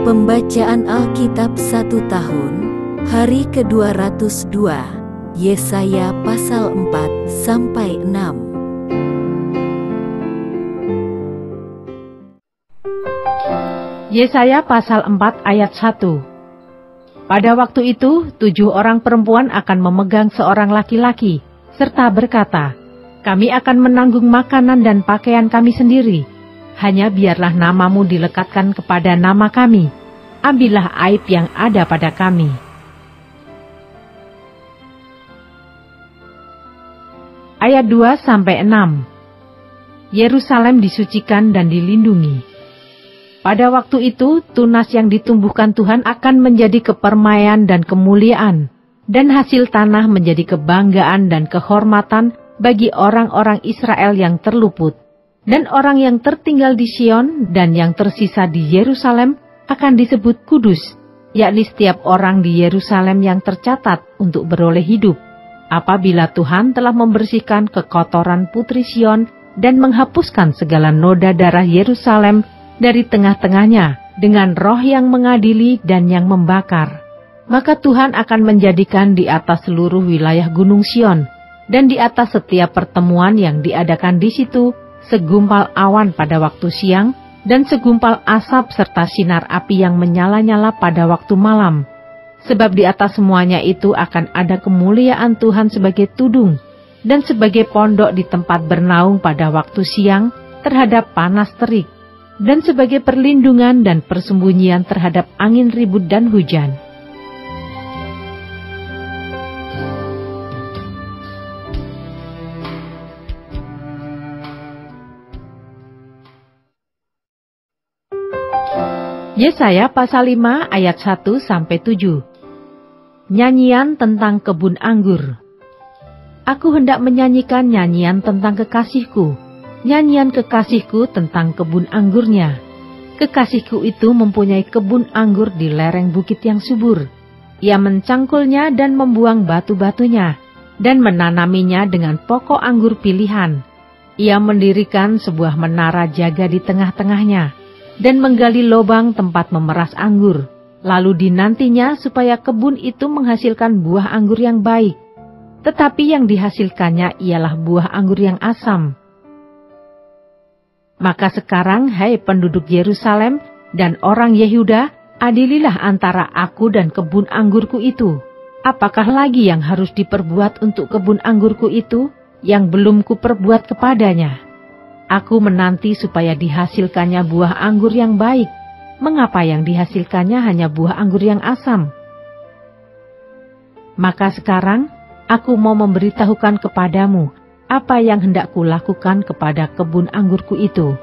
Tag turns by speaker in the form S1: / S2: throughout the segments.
S1: Pembacaan Alkitab 1 tahun, hari ke-202, Yesaya pasal 4-6.
S2: Yesaya pasal 4 ayat 1. Pada waktu itu, 7 orang perempuan akan memegang seorang laki-laki, serta berkata, "Kami akan menanggung makanan dan pakaian kami sendiri. Hanya biarlah namamu dilekatkan kepada nama kami. Ambillah aib yang ada pada kami." Ayat 2-6. Yerusalem disucikan dan dilindungi. Pada waktu itu, tunas yang ditumbuhkan Tuhan akan menjadi kepermaian dan kemuliaan, dan hasil tanah menjadi kebanggaan dan kehormatan bagi orang-orang Israel yang terluput. Dan orang yang tertinggal di Sion dan yang tersisa di Yerusalem akan disebut kudus, yakni setiap orang di Yerusalem yang tercatat untuk beroleh hidup. Apabila Tuhan telah membersihkan kekotoran putri Sion dan menghapuskan segala noda darah Yerusalem dari tengah-tengahnya dengan roh yang mengadili dan yang membakar, maka Tuhan akan menjadikan di atas seluruh wilayah Gunung Sion dan di atas setiap pertemuan yang diadakan di situ segumpal awan pada waktu siang dan segumpal asap serta sinar api yang menyala-nyala pada waktu malam. Sebab di atas semuanya itu akan ada kemuliaan Tuhan sebagai tudung dan sebagai pondok di tempat bernaung pada waktu siang terhadap panas terik, dan sebagai perlindungan dan persembunyian terhadap angin ribut dan hujan. Yesaya pasal 5 ayat 1-7. Nyanyian tentang kebun anggur. Aku hendak menyanyikan nyanyian tentang kekasihku, nyanyian kekasihku tentang kebun anggurnya. Kekasihku itu mempunyai kebun anggur di lereng bukit yang subur. Ia mencangkulnya dan membuang batu-batunya, dan menanaminya dengan pokok anggur pilihan. Ia mendirikan sebuah menara jaga di tengah-tengahnya, dan menggali lubang tempat memeras anggur. Lalu dinantinya supaya kebun itu menghasilkan buah anggur yang baik. Tetapi yang dihasilkannya ialah buah anggur yang asam. Maka sekarang, hai penduduk Yerusalem dan orang Yehuda, adililah antara aku dan kebun anggurku itu. Apakah lagi yang harus diperbuat untuk kebun anggurku itu, yang belum kuperbuat kepadanya? Aku menanti supaya dihasilkannya buah anggur yang baik. Mengapa yang dihasilkannya hanya buah anggur yang asam? Maka sekarang, aku mau memberitahukan kepadamu apa yang hendak kulakukan kepada kebun anggurku itu.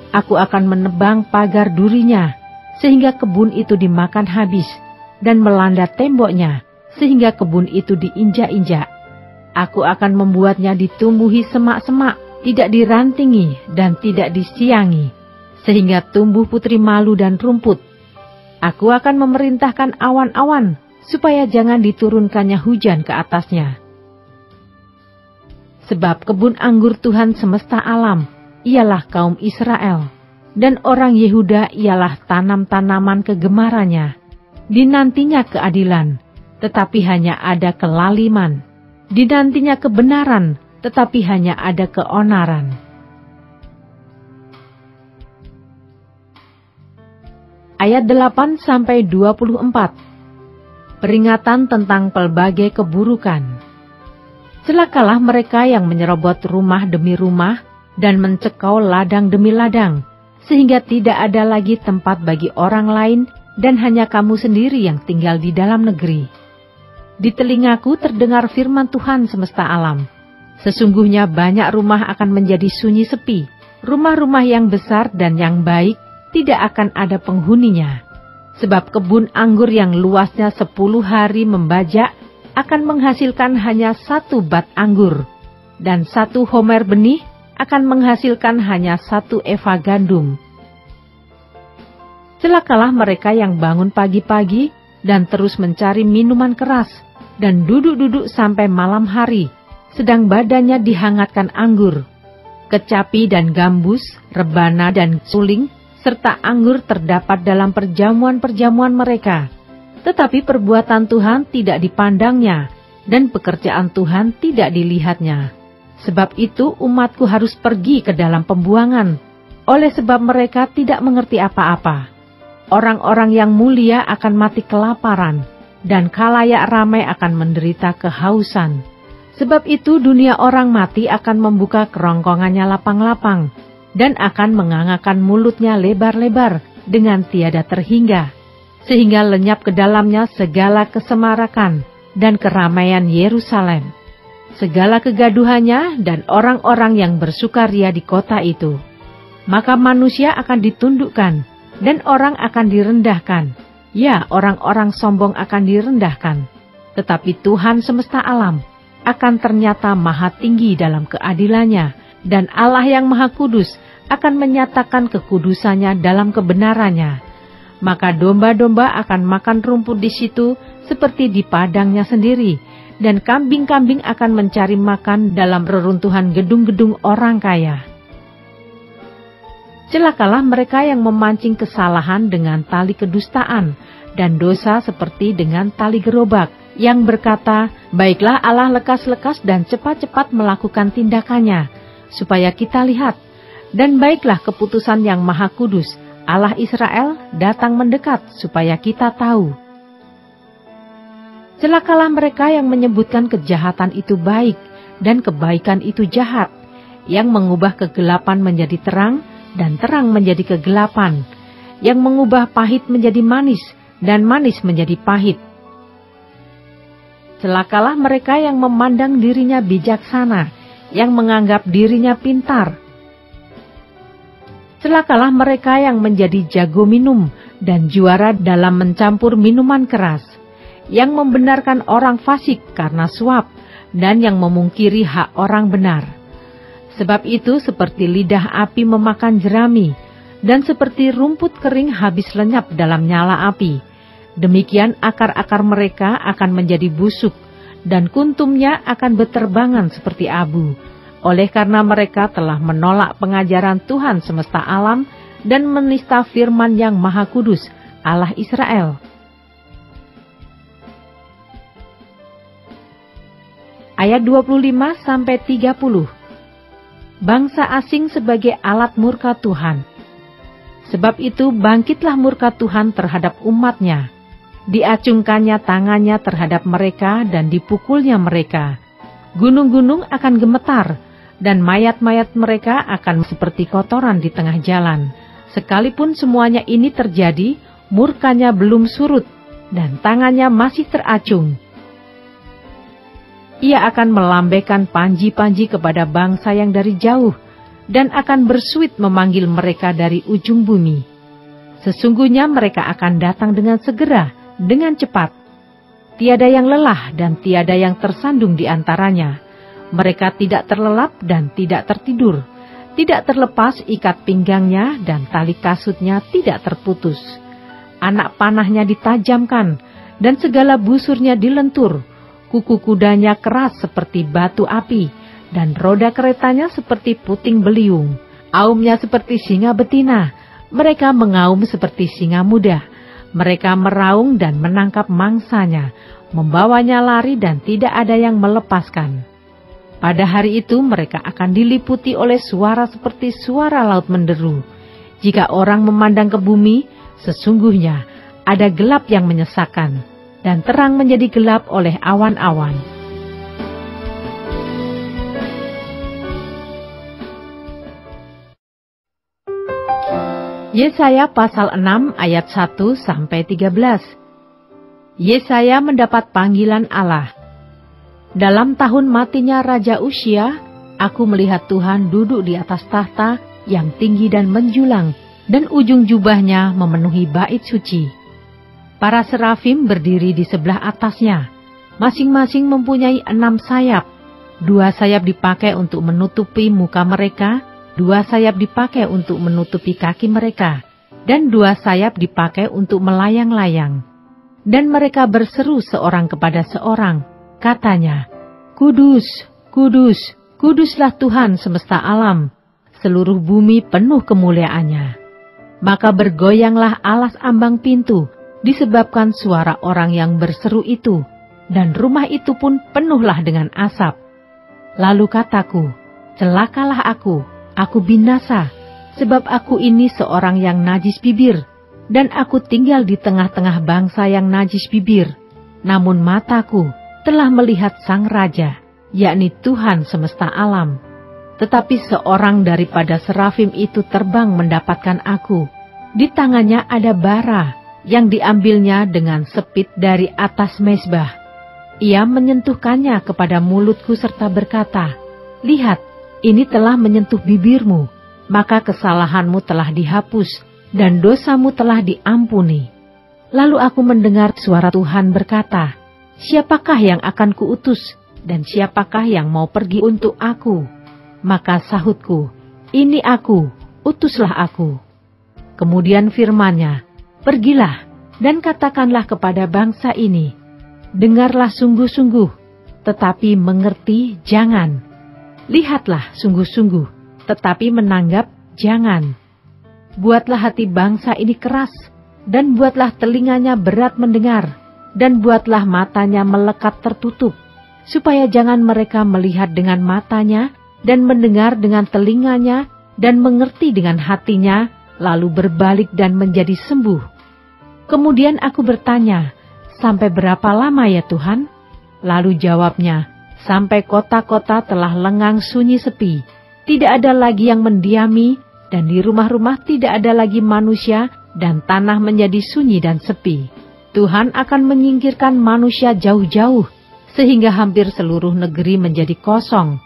S2: Aku akan menebang pagar durinya, sehingga kebun itu dimakan habis, dan melanda temboknya, sehingga kebun itu diinjak-injak. Aku akan membuatnya ditumbuhi semak-semak, tidak dirantingi dan tidak disiangi, sehingga tumbuh putri malu dan rumput. Aku akan memerintahkan awan-awan, supaya jangan diturunkannya hujan ke atasnya. Sebab kebun anggur Tuhan semesta alam ialah kaum Israel, dan orang Yehuda ialah tanam-tanaman kegemarannya. Dinantinya keadilan, tetapi hanya ada kelaliman. Dinantinya kebenaran, tetapi hanya ada keonaran. Ayat 8-24. Peringatan tentang pelbagai keburukan. Celakalah mereka yang menyerobot rumah demi rumah dan mencekau ladang demi ladang, sehingga tidak ada lagi tempat bagi orang lain dan hanya kamu sendiri yang tinggal di dalam negeri. Di telingaku terdengar firman Tuhan semesta alam. Sesungguhnya banyak rumah akan menjadi sunyi sepi, rumah-rumah yang besar dan yang baik tidak akan ada penghuninya. Sebab kebun anggur yang luasnya 10 hari membajak akan menghasilkan hanya 1 bat anggur, dan 1 homer benih akan menghasilkan hanya 1 eva gandum. Celakalah mereka yang bangun pagi-pagi dan terus mencari minuman keras, dan duduk-duduk sampai malam hari, sedang badannya dihangatkan anggur. Kecapi dan gambus, rebana dan suling, serta anggur terdapat dalam perjamuan-perjamuan mereka. Tetapi perbuatan Tuhan tidak dipandangnya, dan pekerjaan Tuhan tidak dilihatnya. Sebab itu umatku harus pergi ke dalam pembuangan, oleh sebab mereka tidak mengerti apa-apa. Orang-orang yang mulia akan mati kelaparan, dan khalayak ramai akan menderita kehausan. Sebab itu dunia orang mati akan membuka kerongkongannya lapang-lapang, dan akan mengangakan mulutnya lebar-lebar dengan tiada terhingga, sehingga lenyap ke dalamnya segala kesemarakan dan keramaian Yerusalem, segala kegaduhannya dan orang-orang yang bersukaria di kota itu. Maka manusia akan ditundukkan, dan orang akan direndahkan. Ya, orang-orang sombong akan direndahkan. Tetapi Tuhan semesta alam akan ternyata maha tinggi dalam keadilannya, dan Allah yang maha kudus akan menyatakan kekudusannya dalam kebenarannya. Maka domba-domba akan makan rumput di situ seperti di padangnya sendiri, dan kambing-kambing akan mencari makan dalam reruntuhan gedung-gedung orang kaya. Celakalah mereka yang memancing kesalahan dengan tali kedustaan, dan dosa seperti dengan tali gerobak, yang berkata, baiklah Allah lekas-lekas dan cepat-cepat melakukan tindakannya, supaya kita lihat. Dan baiklah keputusan yang maha kudus, Allah Israel datang mendekat, supaya kita tahu. Celakalah mereka yang menyebutkan kejahatan itu baik, dan kebaikan itu jahat, yang mengubah kegelapan menjadi terang, dan terang menjadi kegelapan, yang mengubah pahit menjadi manis, dan manis menjadi pahit. Celakalah mereka yang memandang dirinya bijaksana, yang menganggap dirinya pintar. Celakalah mereka yang menjadi jago minum dan juara dalam mencampur minuman keras, yang membenarkan orang fasik karena suap, dan yang memungkiri hak orang benar. Sebab itu seperti lidah api memakan jerami, dan seperti rumput kering habis lenyap dalam nyala api. Demikian akar-akar mereka akan menjadi busuk, dan kuntumnya akan beterbangan seperti abu. Oleh karena mereka telah menolak pengajaran Tuhan semesta alam dan menista firman yang maha kudus, Allah Israel. Ayat 25-30. Bangsa asing sebagai alat murka Tuhan. Sebab itu bangkitlah murka Tuhan terhadap umatnya. Diacungkannya tangannya terhadap mereka dan dipukulnya mereka. Gunung-gunung akan gemetar, dan mayat-mayat mereka akan seperti kotoran di tengah jalan. Sekalipun semuanya ini terjadi, murkanya belum surut, dan tangannya masih teracung. Ia akan melambaikan panji-panji kepada bangsa yang dari jauh, dan akan bersuit memanggil mereka dari ujung bumi. Sesungguhnya mereka akan datang dengan segera, dengan cepat. Tiada yang lelah dan tiada yang tersandung di antaranya. Mereka tidak terlelap dan tidak tertidur, tidak terlepas ikat pinggangnya dan tali kasutnya tidak terputus. Anak panahnya ditajamkan dan segala busurnya dilentur. Kuku kudanya keras seperti batu api dan roda keretanya seperti puting beliung. Aumnya seperti singa betina, mereka mengaum seperti singa muda. Mereka meraung dan menangkap mangsanya, membawanya lari dan tidak ada yang melepaskan. Pada hari itu mereka akan diliputi oleh suara seperti suara laut menderu. Jika orang memandang ke bumi, sesungguhnya ada gelap yang menyesakkan, dan terang menjadi gelap oleh awan-awan. Yesaya pasal 6 ayat 1-13. Yesaya mendapat panggilan Allah. Dalam tahun matinya Raja Uzia, aku melihat Tuhan duduk di atas tahta yang tinggi dan menjulang, dan ujung jubahnya memenuhi bait suci. Para serafim berdiri di sebelah atasnya, masing-masing mempunyai 6 sayap. 2 sayap dipakai untuk menutupi muka mereka, 2 sayap dipakai untuk menutupi kaki mereka, dan 2 sayap dipakai untuk melayang-layang. Dan mereka berseru seorang kepada seorang, katanya, Kudus, kudus, kuduslah Tuhan semesta alam, seluruh bumi penuh kemuliaannya. Maka bergoyanglah alas ambang pintu disebabkan suara orang yang berseru itu, dan rumah itu pun penuhlah dengan asap. Lalu kataku, celakalah aku binasa, sebab aku ini seorang yang najis bibir, dan aku tinggal di tengah-tengah bangsa yang najis bibir. Namun mataku telah melihat Sang Raja, yakni Tuhan semesta alam. Tetapi seorang daripada serafim itu terbang mendapatkan aku. Di tangannya ada bara yang diambilnya dengan sepit dari atas mezbah. Ia menyentuhkannya kepada mulutku serta berkata, "Lihat, ini telah menyentuh bibirmu, maka kesalahanmu telah dihapus dan dosamu telah diampuni." Lalu aku mendengar suara Tuhan berkata, "Siapakah yang akan kuutus dan siapakah yang mau pergi untuk aku?" Maka sahutku, "Ini aku, utuslah aku." Kemudian firman-Nya, "Pergilah dan katakanlah kepada bangsa ini, dengarlah sungguh-sungguh, tetapi mengerti jangan. Lihatlah sungguh-sungguh, tetapi menanggap jangan. Buatlah hati bangsa ini keras, dan buatlah telinganya berat mendengar, dan buatlah matanya melekat tertutup, supaya jangan mereka melihat dengan matanya, dan mendengar dengan telinganya, dan mengerti dengan hatinya, lalu berbalik dan menjadi sembuh." Kemudian aku bertanya, "Sampai berapa lama ya Tuhan?" Lalu jawabnya, "Sampai kota-kota telah lengang sunyi sepi, tidak ada lagi yang mendiami, dan di rumah-rumah tidak ada lagi manusia, dan tanah menjadi sunyi dan sepi. Tuhan akan menyingkirkan manusia jauh-jauh, sehingga hampir seluruh negeri menjadi kosong.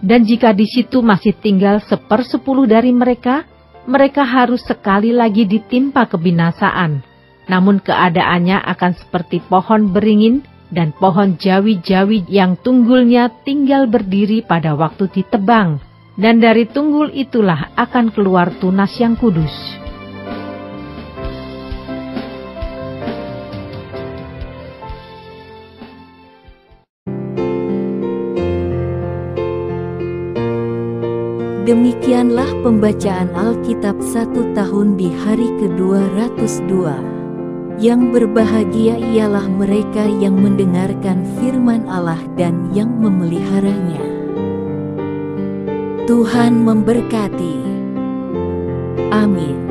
S2: Dan jika di situ masih tinggal 1/10 dari mereka, mereka harus sekali lagi ditimpa kebinasaan. Namun keadaannya akan seperti pohon beringin dan pohon jawi-jawi yang tunggulnya tinggal berdiri pada waktu ditebang, dan dari tunggul itulah akan keluar tunas yang kudus."
S1: Demikianlah pembacaan Alkitab 1 tahun di hari ke-202. Yang berbahagia ialah mereka yang mendengarkan firman Allah dan yang memeliharanya. Tuhan memberkati. Amin.